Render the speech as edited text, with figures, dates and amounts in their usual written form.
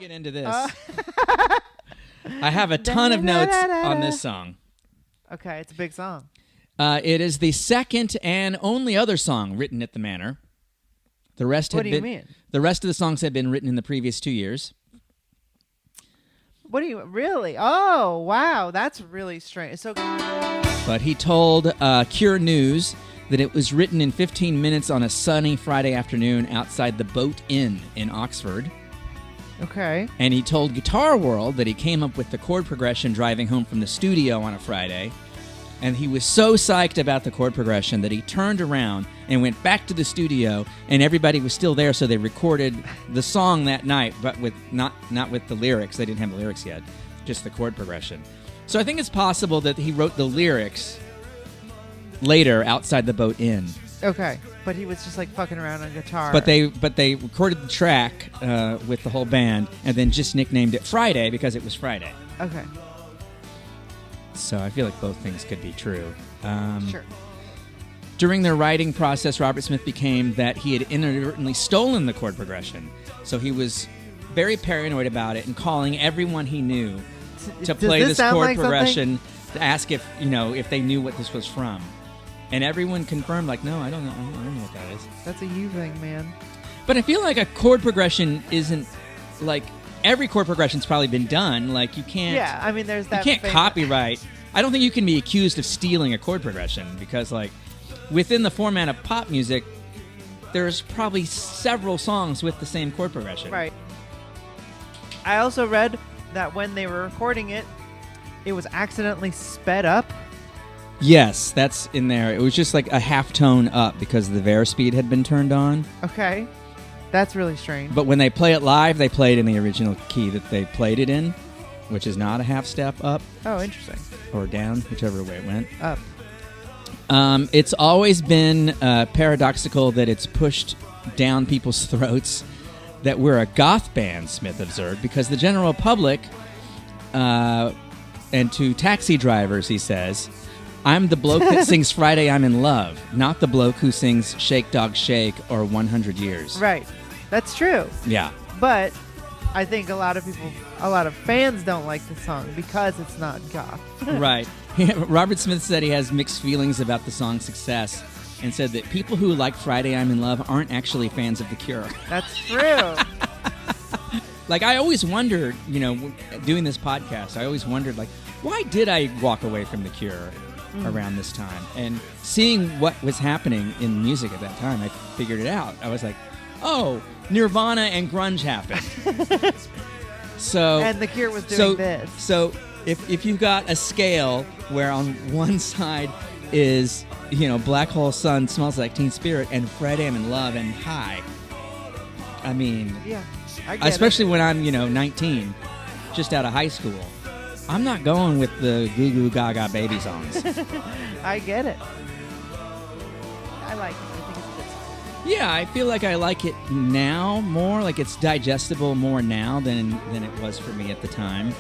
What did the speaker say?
get into this. I have a ton of notes on this song. Okay, it's a big song. It is the second and only other song written at the Manor. The rest What do you mean? The rest of the songs had been written in the previous 2 years. What do you really? Oh, wow, that's really strange. So, but he told Cure News that it was written in 15 minutes on a sunny Friday afternoon outside the Boat Inn in Oxford. Okay. And he told Guitar World that he came up with the chord progression driving home from the studio on a Friday. And he was so psyched about the chord progression that he turned around and went back to the studio, and everybody was still there, so they recorded the song that night, but with not with the lyrics. They didn't have the lyrics yet, just the chord progression. So I think it's possible that he wrote the lyrics later outside the Boat Inn. Okay, but he was just like fucking around on guitar. But they recorded the track with the whole band, and then just nicknamed it Friday because it was Friday. Okay. So I feel like both things could be true. Sure. During their writing process, Robert Smith became that he had inadvertently stolen the chord progression. So he was very paranoid about it and calling everyone he knew to play this chord progression to ask if they knew what this was from. And everyone confirmed, like, no, I don't know what that is. That's a you thing, man. But I feel like a chord progression isn't like every chord progression's probably been done. Like you can't. Yeah, I mean, there's that. You can't copyright. I don't think you can be accused of stealing a chord progression because, like, within the format of pop music, there's probably several songs with the same chord progression. Right. I also read that when they were recording it, it was accidentally sped up. Yes, that's in there. It was just like a half tone up because the Varispeed had been turned on. Okay. That's really strange. But when they play it live, they play it in the original key that they played it in, which is not a half step up. Oh, interesting. Or down, whichever way it went. Up. It's always been paradoxical that it's pushed down people's throats that we're a goth band, Smith observed, because the general public, and to taxi drivers, he says, I'm the bloke that sings Friday I'm in Love, not the bloke who sings Shake Dog Shake or 100 Years. Right. That's true. Yeah. But I think a lot of fans don't like the song because it's not goth. Right. Robert Smith said he has mixed feelings about the song's success and said that people who like Friday I'm in Love aren't actually fans of The Cure. That's true. Like, I always wondered, doing this podcast, I always wondered, like, why did I walk away from The Cure around this time? And seeing what was happening in music at that time, I figured it out. I was like, oh, Nirvana and grunge happened. And The Cure was doing this. So if you've got a scale where on one side is, Black Hole Sun, Smells Like Teen Spirit, and Friday I'm in Love and High, I mean, yeah, I get especially when I'm, 19, just out of high school, I'm not going with the Goo Goo Gaga baby songs. I get it. I like it. I think it's a good song. Yeah, I feel like I like it now more, like it's digestible more now than it was for me at the time.